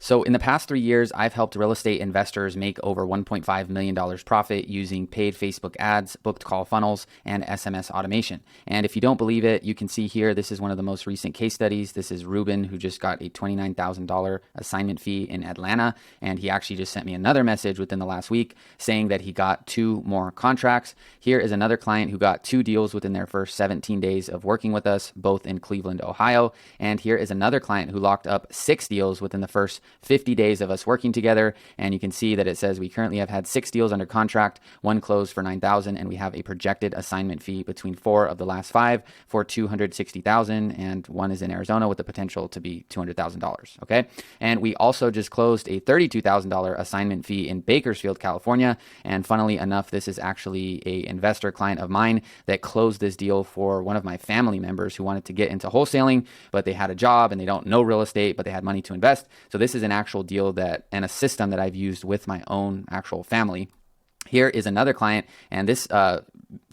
So in the past 3 years, I've helped real estate investors make over $1.5 million profit using paid Facebook ads, booked call funnels, and SMS automation. And if you don't believe it, you can see here, this is one of the most recent case studies. This is Ruben, who just got a $29,000 assignment fee in Atlanta. And he actually just sent me another message within the last week saying that he got 2 more contracts. Here is another client who got 2 deals within their first 17 days of working with us, both in Cleveland, Ohio. And here is another client who locked up 6 deals within the first 50 days of us working together. And you can see that it says we currently have had 6 deals under contract, 1 closed for $9,000, and we have a projected assignment fee between 4 of the last 5 for $260,000, and 1 is in Arizona with the potential to be $200,000. Okay. And we also just closed a $32,000 assignment fee in Bakersfield, California. And funnily enough, this is actually a investor client of mine that closed this deal for one of my family members who wanted to get into wholesaling, but they had a job and they don't know real estate, but they had money to invest. So this is an actual deal that and a system that I've used with my own actual family. Here is another client, and this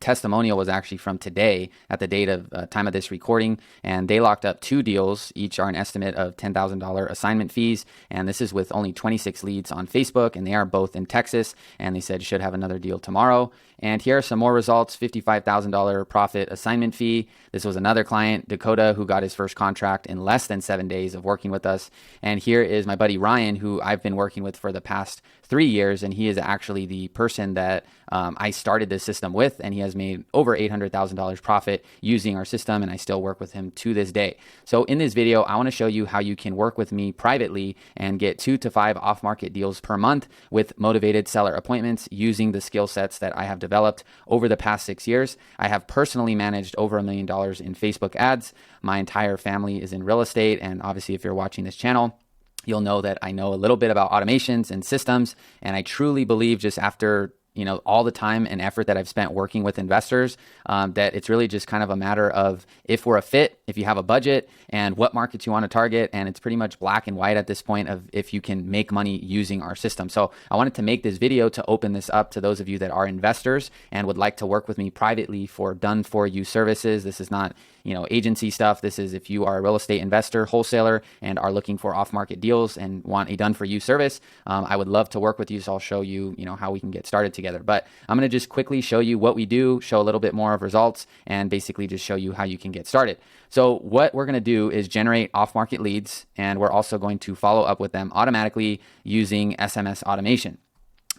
testimonial was actually from today at the date of time of this recording, and they locked up 2 deals. Each are an estimate of $10,000 assignment fees, and this is with only 26 leads on Facebook, and they are both in Texas, and they said should have another deal tomorrow. And here are some more results: $55,000 profit assignment fee. This was another client, Dakota, who got his first contract in less than 7 days of working with us. And here is my buddy Ryan, who I've been working with for the past 3 years, and he is actually the person that I started this system with, and he has made over $800,000 profit using our system, and I still work with him to this day. So in this video, I want to show you how you can work with me privately and get 2 to 5 off-market deals per month with motivated seller appointments using the skill sets that I have developed over the past 6 years. I have personally managed over $1 million in Facebook ads. My entire family is in real estate, and obviously if you're watching this channel, you'll know that I know a little bit about automations and systems, and I truly believe just after all the time and effort that I've spent working with investors, that it's really just kind of a matter of if we're a fit, if you have a budget, and what markets you want to target. And it's pretty much black and white at this point of if you can make money using our system. So I wanted to make this video to open this up to those of you that are investors and would like to work with me privately for done for you services. This is not agency stuff. This is if you are a real estate investor, wholesaler, and are looking for off-market deals and want a done for you service. I would love to work with you. So I'll show you, how we can get started together. But I'm going to just quickly show you what we do, show a little bit more of results, and basically just show you how you can get started. So what we're going to do is generate off-market leads, and we're also going to follow up with them automatically using SMS automation.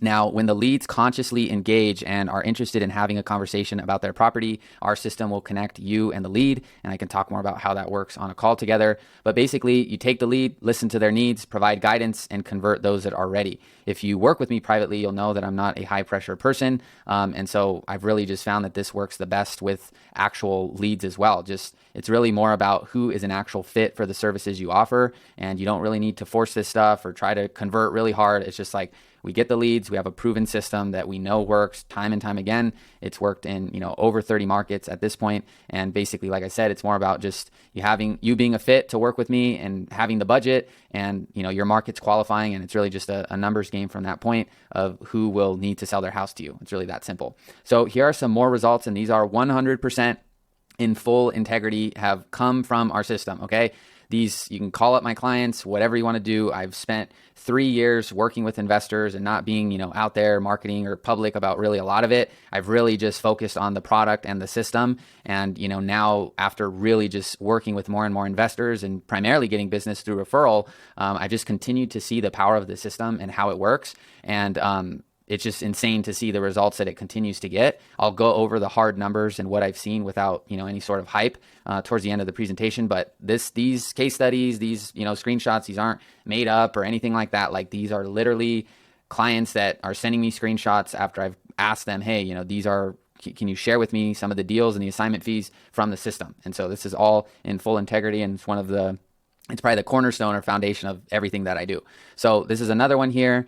Now, when the leads consciously engage and are interested in having a conversation about their property, our system will connect you and the lead, and I can talk more about how that works on a call together. But basically, you take the lead, listen to their needs, provide guidance, and convert those that are ready. If you work with me privately, you'll know that I'm not a high-pressure person, and so I've really just found that this works the best with actual leads as well. It's really more about who is an actual fit for the services you offer, and you don't really need to force this stuff or try to convert really hard. It's just like, we get the leads. We have a proven system that we know works time and time again. It's worked in, over 30 markets at this point. And basically, like I said, it's more about just you being a fit to work with me and having the budget and, your market's qualifying. And it's really just a numbers game from that point of who will need to sell their house to you. It's really that simple. So here are some more results, and these are 100% in full integrity, have come from our system. Okay. These, you can call up my clients, whatever you want to do. I've spent 3 years working with investors and not being, out there marketing or public about really a lot of it. I've really just focused on the product and the system. And, now after really just working with more and more investors and primarily getting business through referral, I just continue to see the power of the system and how it works. And, it's just insane to see the results that it continues to get. I'll go over the hard numbers and what I've seen without, any sort of hype towards the end of the presentation. But these case studies, these, screenshots, these aren't made up or anything like that. Like, these are literally clients that are sending me screenshots after I've asked them, hey, can you share with me some of the deals and the assignment fees from the system? And so this is all in full integrity, and it's probably the cornerstone or foundation of everything that I do. So this is another one here.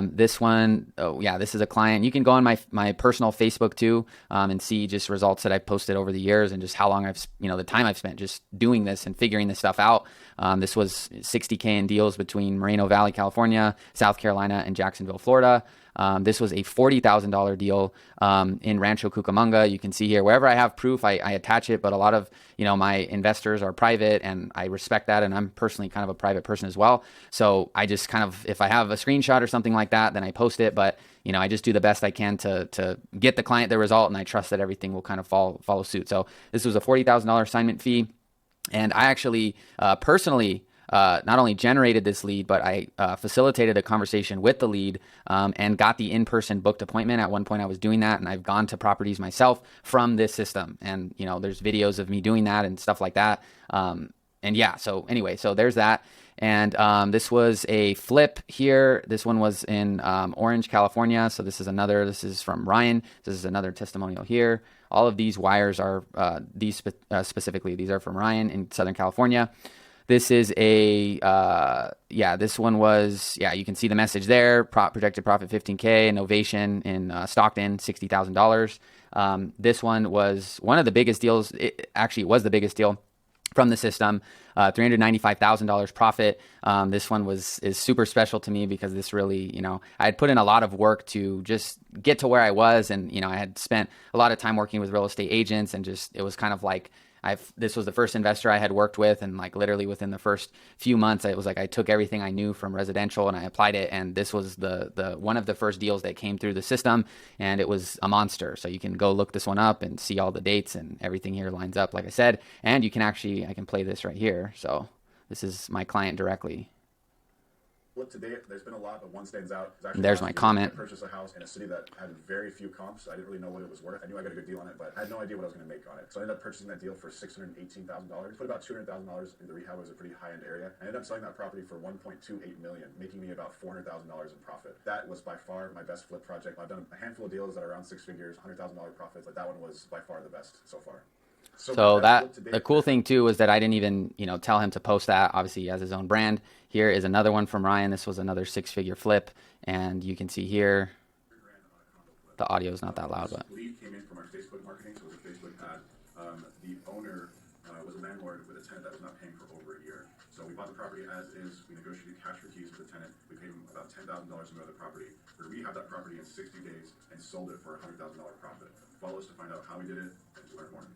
This one, this is a client. You can go on my personal Facebook too, and see just results that I've posted over the years and just how long the time I've spent just doing this and figuring this stuff out. This was $60K in deals between Moreno Valley, California, South Carolina, and Jacksonville, Florida. This was a $40,000 deal in Rancho Cucamonga. You can see here, wherever I have proof, I attach it, but a lot of, my investors are private, and I respect that, and I'm personally kind of a private person as well. So I just kind of, if I have a screenshot or something like that, then I post it, but I just do the best I can to get the client the result, and I trust that everything will kind of follow suit. So this was a $40,000 assignment fee. And I actually personally not only generated this lead, but I facilitated a conversation with the lead and got the in-person booked appointment. At one point I was doing that, and I've gone to properties myself from this system. And, there's videos of me doing that and stuff like that. And yeah, so anyway, so there's that. And this was a flip here. This one was in Orange, California. So this is from Ryan. This is another testimonial here. All of these wires are, specifically, these are from Ryan in Southern California. This is this one was, you can see the message there. Projected profit $15K, innovation in Stockton, $60,000. This one was one of the biggest deals. It actually was the biggest deal from the system, $395,000 profit. This one is super special to me because this really, I had put in a lot of work to just get to where I was. And, I had spent a lot of time working with real estate agents, and just, it was kind of like, this was the first investor I had worked with, and like literally within the first few months, it was like I took everything I knew from residential and I applied it, and this was the one of the first deals that came through the system, and it was a monster. So you can go look this one up and see all the dates, and everything here lines up, like I said, and you can actually, I can play this right here. So this is my client directly. Look, today there's been a lot, but one stands out. There's my comment. I purchased a house in a city that had very few comps. I didn't really know what it was worth. I knew I got a good deal on it, but I had no idea what I was going to make on it. So I ended up purchasing that deal for $618,000. Put about $200,000 in the rehab. It was a pretty high-end area. I ended up selling that property for $1.28 million, making me about $400,000 in profit. That was by far my best flip project. I've done a handful of deals that are around 6 figures, $100,000 profits. Like, that one was by far the best so far. So that the cool thing too was that I didn't even, tell him to post that. Obviously he has his own brand. Here is another one from Ryan. This was another 6-figure flip, and you can see here, the audio is not that loud, but lead came in from our Facebook marketing, so it was a Facebook ad. The owner was a landlord with a tenant that was not paying for over a year. So we bought the property as is. We negotiated cash for keys with the tenant. We paid him about $10,000 to move the property. We rehabbed that property in 60 days and sold it for a $100,000 profit. Follow us to find out how we did it and to learn more.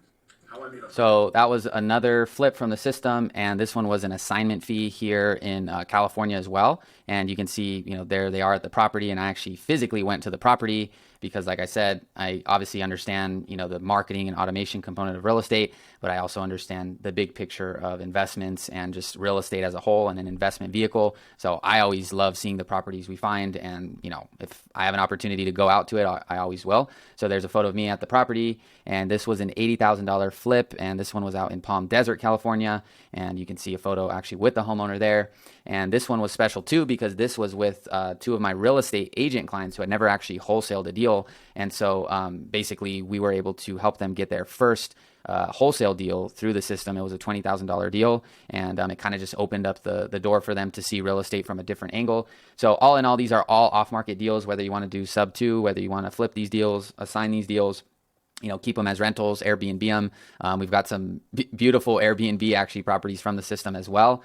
So that was another flip from the system, and this one was an assignment fee here in California as well. And you can see, there they are at the property, and I actually physically went to the property because, like I said, I obviously understand, the marketing and automation component of real estate, but I also understand the big picture of investments and just real estate as a whole and an investment vehicle. So I always love seeing the properties we find, and, if I have an opportunity to go out to it, I always will. So there's a photo of me at the property, and this was an $80,000 flip, and this one was out in Palm Desert, California, and you can see a photo actually with the homeowner there. And this one was special too because this was with two of my real estate agent clients who had never actually wholesaled a deal. And so basically we were able to help them get their first wholesale deal through the system. It was a $20,000 deal, and it kind of just opened up the door for them to see real estate from a different angle. So all in all, these are all off-market deals, whether you want to do sub 2, whether you want to flip these deals, assign these deals, keep them as rentals, Airbnb them. We've got some beautiful Airbnb actually properties from the system as well.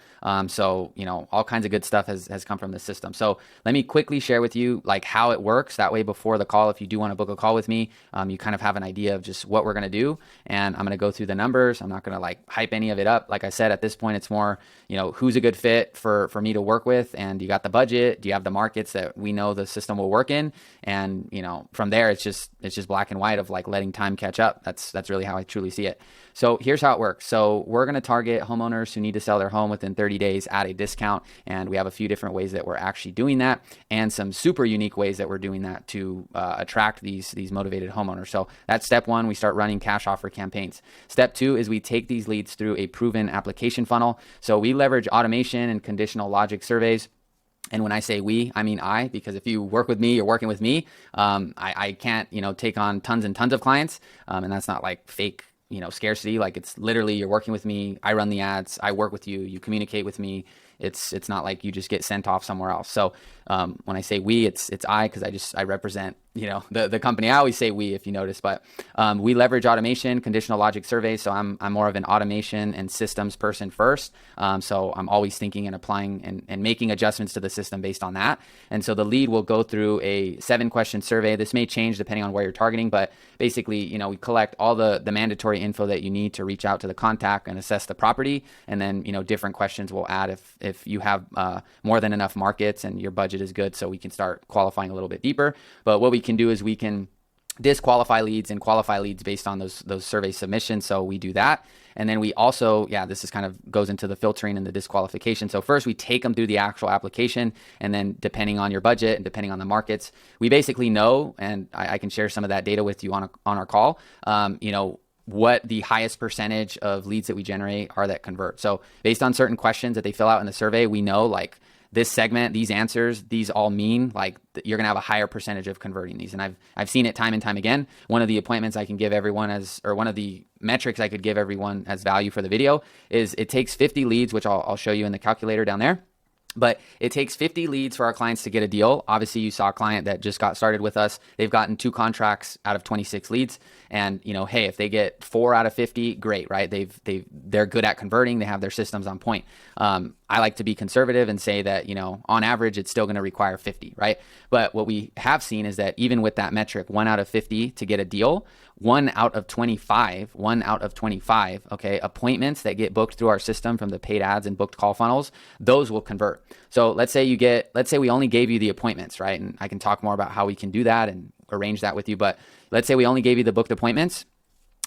So, all kinds of good stuff has come from the system. So let me quickly share with you like how it works. That way before the call, if you do want to book a call with me, you kind of have an idea of just what we're going to do. And I'm going to go through the numbers. I'm not going to like hype any of it up. Like I said, at this point, it's more, who's a good fit for me to work with. And you got the budget? Do you have the markets that we know the system will work in? And, from there, it's just black and white of like letting time catch up. That's really how I truly see it. So here's how it works. So we're going to target homeowners who need to sell their home within 30 days at a discount. And we have a few different ways that we're actually doing that, and some super unique ways that we're doing that to attract these motivated homeowners. So that's step 1. We start running cash offer campaigns. Step 2 is we take these leads through a proven application funnel. So we leverage automation and conditional logic surveys. And when I say we, I mean I, because if you work with me, you're working with me. I can't, take on tons and tons of clients. And that's not like fake, scarcity. Like, it's literally, you're working with me. I run the ads. I work with you. You communicate with me. It's not like you just get sent off somewhere else. So when I say we, it's I, because I represent, the company. I always say we, if you notice, but we leverage automation, conditional logic surveys. So I'm more of an automation and systems person first. So I'm always thinking and applying and making adjustments to the system based on that. And so the lead will go through a 7-question survey. This may change depending on where you're targeting, but basically, we collect all the mandatory info that you need to reach out to the contact and assess the property. And then, different questions we'll add if you have more than enough markets and your budget is good, so we can start qualifying a little bit deeper. But what we can do is we can disqualify leads and qualify leads based on those survey submissions. So we do that. And then we also, this is kind of goes into the filtering and the disqualification. So first we take them through the actual application, and then depending on your budget and depending on the markets, we basically know, and I can share some of that data with you on our call, what the highest percentage of leads that we generate are that convert. So based on certain questions that they fill out in the survey, we know like this segment, these answers, these all mean like you're going to have a higher percentage of converting these. And I've seen it time and time again. One of the appointments I can give everyone one of the metrics I could give everyone as value for the video is it takes 50 leads, which I'll show you in the calculator down there. But it takes 50 leads for our clients to get a deal. Obviously, you saw a client that just got started with us. They've gotten 2 contracts out of 26 leads. And, hey, if they get 4 out of 50, great, right? They're good at converting. They have their systems on point. I like to be conservative and say that, on average, it's still going to require 50, right? But what we have seen is that even with that metric, 1 out of 50 to get a deal, 1 out of 25, okay, appointments that get booked through our system from the paid ads and booked call funnels, those will convert. So let's say we only gave you the appointments, right? And I can talk more about how we can do that and arrange that with you. But let's say we only gave you the booked appointments.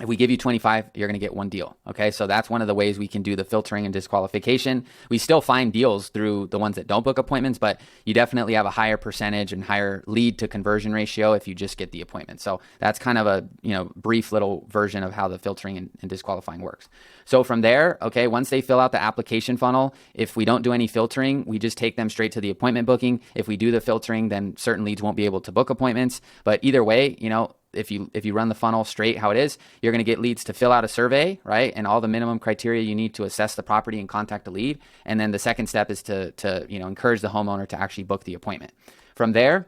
If we give you 25, you're going to get 1 deal. Okay. So that's one of the ways we can do the filtering and disqualification. We still find deals through the ones that don't book appointments, but you definitely have a higher percentage and higher lead to conversion ratio if you just get the appointment. So that's kind of a, brief little version of how the filtering and disqualifying works. So from there, okay, once they fill out the application funnel, if we don't do any filtering, we just take them straight to the appointment booking. If we do the filtering, then certain leads won't be able to book appointments. But either way, if you run the funnel straight how it is, you're going to get leads to fill out a survey, right? And all the minimum criteria you need to assess the property and contact a lead. And then the second step is to encourage the homeowner to actually book the appointment. From there,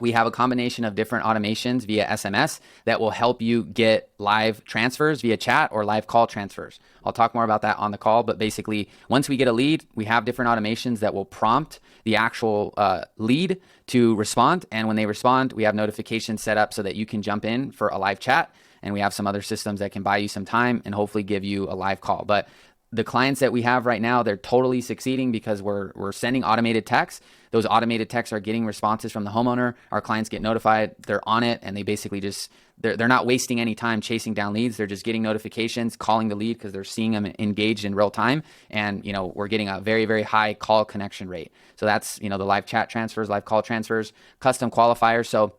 we have a combination of different automations via SMS that will help you get live transfers via chat or live call transfers. I'll talk more about that on the call, but basically once we get a lead, we have different automations that will prompt the actual lead to respond. And when they respond, we have notifications set up so that you can jump in for a live chat. And we have some other systems that can buy you some time and hopefully give you a live call. But the clients that we have right now, they're totally succeeding because we're sending automated texts. Those automated texts are getting responses from the homeowner. Our clients get notified, they're on it, and they basically just, they're not wasting any time chasing down leads. They're just getting notifications, calling the lead because they're seeing them engaged in real time. And, we're getting a very, very high call connection rate. So that's, the live chat transfers, live call transfers, custom qualifiers. So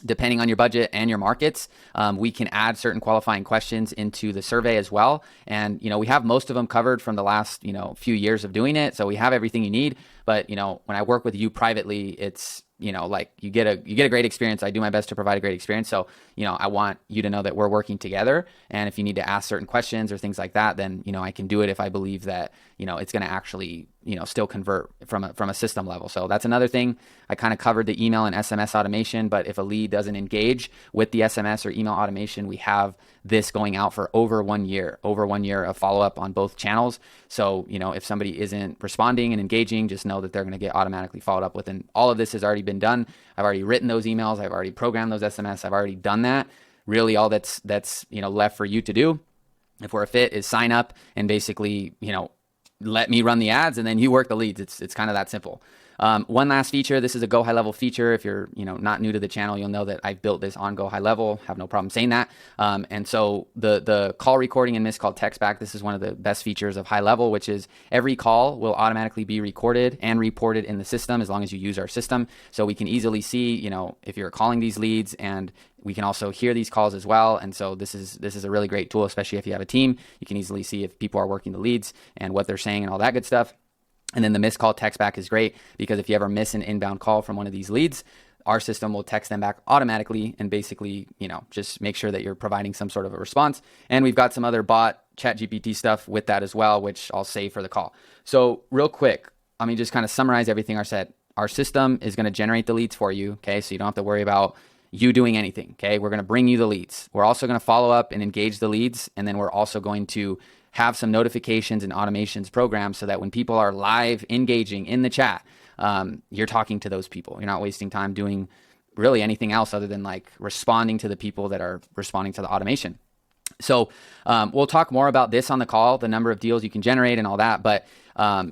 depending on your budget and your markets, we can add certain qualifying questions into the survey as well. And, we have most of them covered from the last, few years of doing it. So we have everything you need. But, when I work with you privately, it's, like you get a great experience. I do my best to provide a great experience. So, I want you to know that we're working together. And if you need to ask certain questions or things like that, then, I can do it if I believe that, it's going to actually, still convert from a system level. So that's another thing. I kind of covered the email and SMS automation, but if a lead doesn't engage with the SMS or email automation, we have this going out for over 1 year of follow-up on both channels. So, if somebody isn't responding and engaging, just know that they're going to get automatically followed up with. And all of this has already been done. I've already written those emails. I've already programmed those SMS. I've already done that. Really all that's left for you to do, if we're a fit, is sign up and basically, let me run the ads and then you work the leads. It's kind of that simple. One last feature. This is a GoHighLevel feature. If you're, not new to the channel, you'll know that I've built this on GoHighLevel. Have no problem saying that. And so the call recording and missed call text back, this is one of the best features of HighLevel, which is every call will automatically be recorded and reported in the system as long as you use our system. So we can easily see, if you're calling these leads, and we can also hear these calls as well. And so this is a really great tool, especially if you have a team. You can easily see if people are working the leads and what they're saying and all that good stuff. And then the missed call text back is great because if you ever miss an inbound call from one of these leads, our system will text them back automatically and basically, just make sure that you're providing some sort of a response. And we've got some other bot ChatGPT stuff with that as well, which I'll save for the call. So real quick, let me just kind of summarize everything I said. Our system is going to generate the leads for you. Okay. So you don't have to worry about you doing anything. Okay. We're going to bring you the leads. We're also going to follow up and engage the leads. And then we're also going to have some notifications and automations programmed so that when people are live engaging in the chat, you're talking to those people. You're not wasting time doing really anything else other than like responding to the people that are responding to the automation. So we'll talk more about this on the call, the number of deals you can generate and all that. But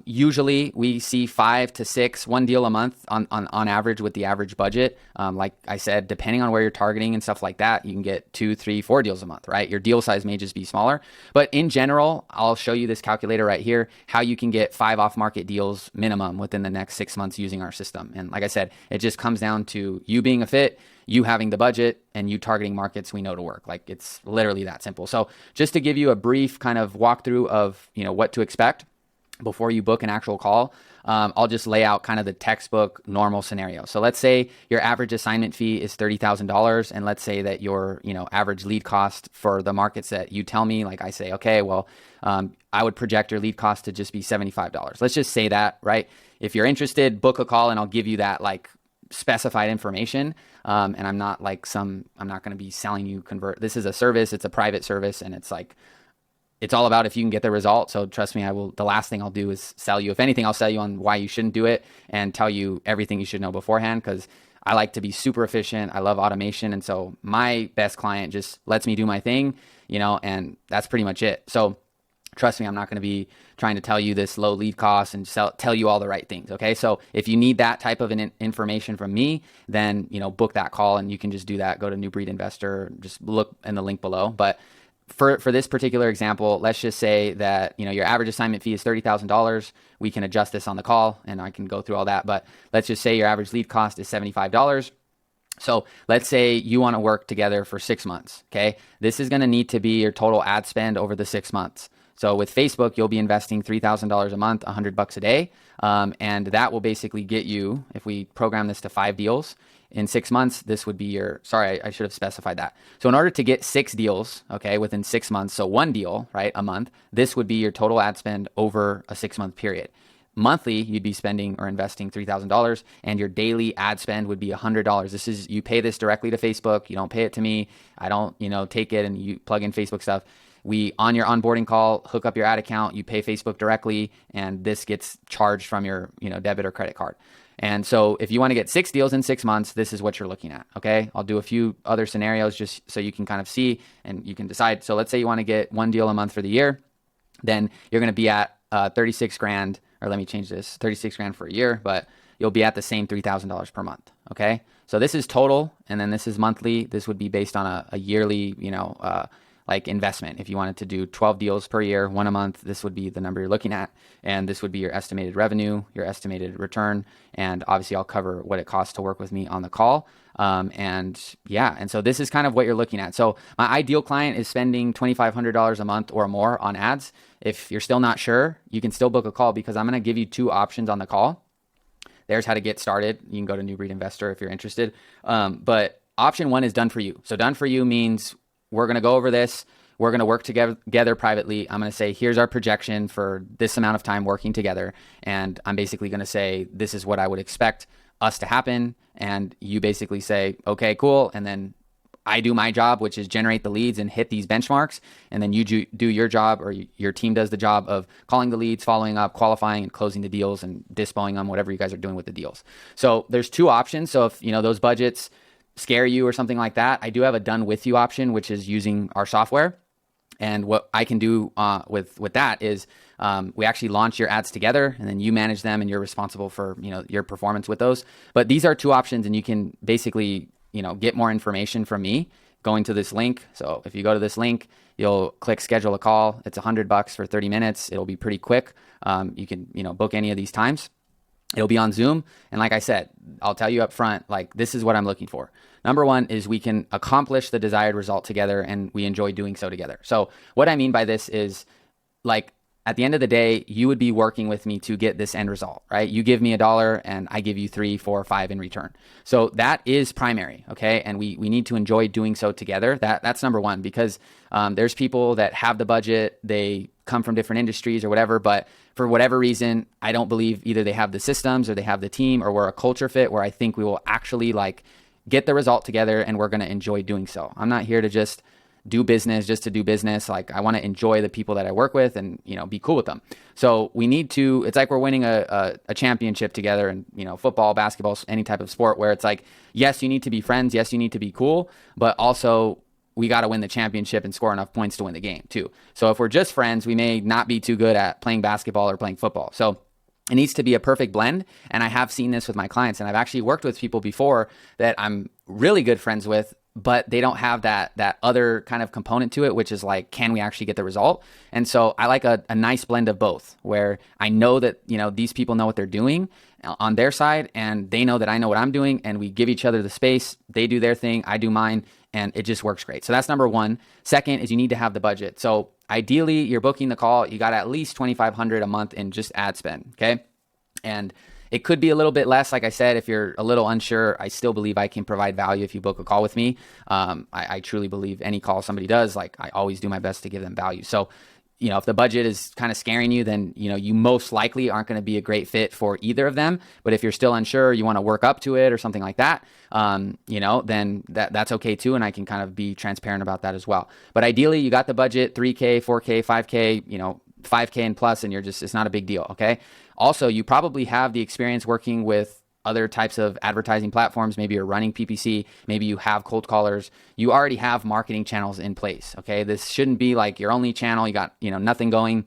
usually we see 5 to 6, one deal a month on average with the average budget. Like I said, depending on where you're targeting and stuff like that, you can get 2, 3, 4 deals a month, right? Your deal size may just be smaller. But in general, I'll show you this calculator right here, how you can get 5 off-market deals minimum within the next 6 months using our system. And like I said, it just comes down to you being a fit, you having the budget, and you targeting markets we know to work. Like it's literally that simple. So just to give you a brief kind of walkthrough of, what to expect before you book an actual call, I'll just lay out kind of the textbook normal scenario. So let's say your average assignment fee is $30,000, and let's say that your average lead cost for the markets that you tell me, like I say, okay, well, I would project your lead cost to just be $75. Let's just say that, right? If you're interested, book a call, and I'll give you that like specified information. And I'm not going to be selling you This is a service. It's a private service, and it's all about if you can get the result. So trust me, the last thing I'll do is sell you. If anything, I'll sell you on why you shouldn't do it and tell you everything you should know beforehand, because I like to be super efficient. I love automation. And so my best client just lets me do my thing, and that's pretty much it. So trust me, I'm not going to be trying to tell you this low lead cost and tell you all the right things. Okay. So if you need that type of information from me, then, book that call, and you can just do that. Go to New Breed Investor, just look in the link below. But for this particular example, let's just say that, your average assignment fee is $30,000. We can adjust this on the call, and I can go through all that, but let's just say your average lead cost is $75. So let's say you want to work together for 6 months. Okay. This is going to need to be your total ad spend over the 6 months. So with Facebook, you'll be investing $3,000 a month, $100 a day. And that will basically get you, if we program this to 5 deals in 6 months, this would be I should have specified that. So in order to get 6 deals, okay, within 6 months, so 1 deal, right, a month, this would be your total ad spend over a 6-month period. Monthly, you'd be spending or investing $3,000, and your daily ad spend would be $100. You pay this directly to Facebook. You don't pay it to me. I don't, take it and you plug in Facebook stuff. We, on your onboarding call, hook up your ad account, you pay Facebook directly, and this gets charged from your, debit or credit card. And so if you want to get 6 deals in 6 months, this is what you're looking at. Okay. I'll do a few other scenarios just so you can kind of see and you can decide. So let's say you want to get 1 deal a month for the year, then you're going to be at 36 grand, or let me change this, 36 grand for a year, but you'll be at the same $3,000 per month. Okay. So this is total, and then this is monthly. This would be based on a yearly, like investment. If you wanted to do 12 deals per year, 1 a month, this would be the number you're looking at. And this would be your estimated revenue, your estimated return. And obviously I'll cover what it costs to work with me on the call. And so this is kind of what you're looking at. So my ideal client is spending $2,500 a month or more on ads. If you're still not sure, you can still book a call, because I'm going to give you 2 options on the call. There's how to get started. You can go to New Breed Investor if you're interested. But option 1 is done for you. So done for you means we're going to go over this. We're going to work together privately. I'm going to say, here's our projection for this amount of time working together. And I'm basically going to say, this is what I would expect us to happen. And you basically say, okay, cool. And then I do my job, which is generate the leads and hit these benchmarks. And then you do your job, or your team does the job of calling the leads, following up, qualifying, and closing the deals and dispoing them, whatever you guys are doing with the deals. So there's 2 options. So if, those budgets scare you or something like that, I do have a done with you option, which is using our software. And what I can do with that is we actually launch your ads together, and then you manage them, and you're responsible for your performance with those. But these are 2 options, and you can basically get more information from me going to this link. So if you go to this link, you'll click schedule a call. It's $100 for 30 minutes. It'll be pretty quick. You can book any of these times. It'll be on Zoom. And like I said, I'll tell you up front, like, this is what I'm looking for. Number 1 is we can accomplish the desired result together, and we enjoy doing so together. So what I mean by this is, like, at the end of the day, you would be working with me to get this end result, right? You give me $1 and I give you 3, 4, 5 in return. So that is primary, okay? And we need to enjoy doing so together. That's number one, because there's people that have the budget, they come from different industries or whatever, but for whatever reason, I don't believe either they have the systems or they have the team or we're a culture fit where I think we will actually like get the result together and we're going to enjoy doing so. I'm not here to just do business just to do business. Like I want to enjoy the people that I work with and, be cool with them. So we need to, it's like we're winning a championship together and, football, basketball, any type of sport where it's like, yes, you need to be friends. Yes, you need to be cool, but also we got to win the championship and score enough points to win the game too. So if we're just friends, we may not be too good at playing basketball or playing football. So it needs to be a perfect blend. And I have seen this with my clients, and I've actually worked with people before that I'm really good friends with, but they don't have that other kind of component to it, which is like, can we actually get the result? And so I like a nice blend of both, where I know that, these people know what they're doing on their side, and they know that I know what I'm doing, and we give each other the space. They do their thing, I do mine, and it just works great. So that's number one. Second is you need to have the budget. So ideally, you're booking the call, you got at least $2,500 a month in just ad spend, okay? And it could be a little bit less. Like I said, if you're a little unsure, I still believe I can provide value if you book a call with me. I truly believe any call somebody does, like I always do my best to give them value. So, if the budget is kind of scaring you, then, you most likely aren't going to be a great fit for either of them. But if you're still unsure, you want to work up to it or something like that, then that's okay too. And I can kind of be transparent about that as well. But ideally, you got the budget, 3K, 4K, 5K, 5K and plus, and it's not a big deal. Okay. Also, you probably have the experience working with other types of advertising platforms. Maybe you're running PPC. Maybe you have cold callers. You already have marketing channels in place. Okay. This shouldn't be like your only channel. You got, nothing going,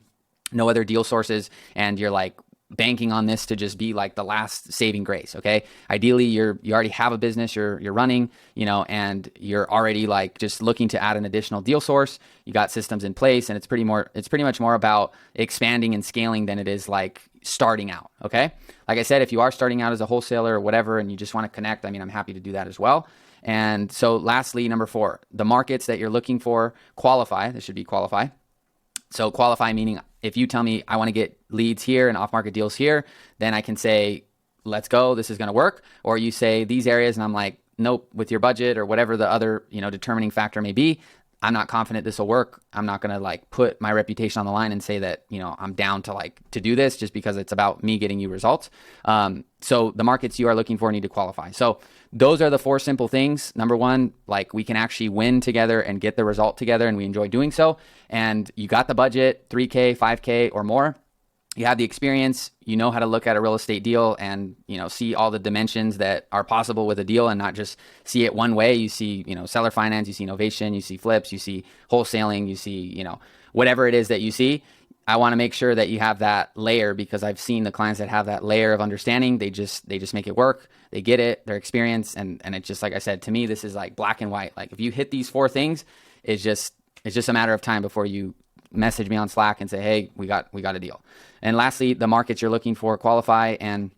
no other deal sources. And you're like banking on this to just be like the last saving grace. Okay. Ideally, you already have a business you're running, and you're already like just looking to add an additional deal source. You got systems in place, and it's pretty much more about expanding and scaling than it is like starting out. Okay. Like I said, if you are starting out as a wholesaler or whatever, and you just want to connect, I'm happy to do that as well. And so lastly, number 4, the markets that you're looking for qualify. This should be qualify. So qualify meaning if you tell me I want to get leads here and off-market deals here, then I can say, let's go, this is going to work. Or you say these areas and I'm like, nope, with your budget or whatever the other, determining factor may be, I'm not confident this will work. I'm not going to like put my reputation on the line and say that, I'm down to do this just because it's about me getting you results. So the markets you are looking for need to qualify. So those are the 4 simple things. Number 1, like we can actually win together and get the result together, and we enjoy doing so. And you got the budget, 3K, 5K or more. You have the experience, you know how to look at a real estate deal and, see all the dimensions that are possible with a deal and not just see it one way. You see, seller finance, you see innovation, you see flips, you see wholesaling, you see, whatever it is that you see. I want to make sure that you have that layer, because I've seen the clients that have that layer of understanding. They just make it work. They get it, their experience. And it's just, like I said, to me, this is like black and white. Like if you hit these 4 things, it's just a matter of time before you message me on Slack and say, hey, we got a deal. And lastly, the markets you're looking for qualify, and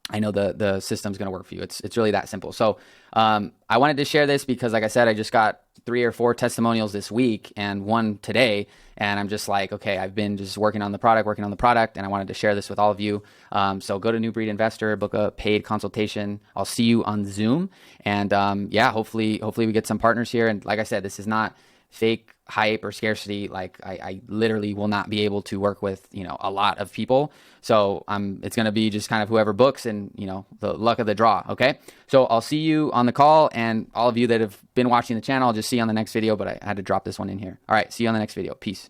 I know the system's going to work for you. It's really that simple. So I wanted to share this because, like I said, I just got 3 or 4 testimonials this week and 1 today. And I'm just like, okay, I've been just working on the product, and I wanted to share this with all of you. So go to New Breed Investor, book a paid consultation. I'll see you on Zoom. And hopefully we get some partners here. And like I said, this is not fake hype or scarcity. Like I literally will not be able to work with, a lot of people. So it's going to be just kind of whoever books and, the luck of the draw. Okay. So I'll see you on the call, and all of you that have been watching the channel, I'll just see you on the next video, but I had to drop this one in here. All right. See you on the next video. Peace.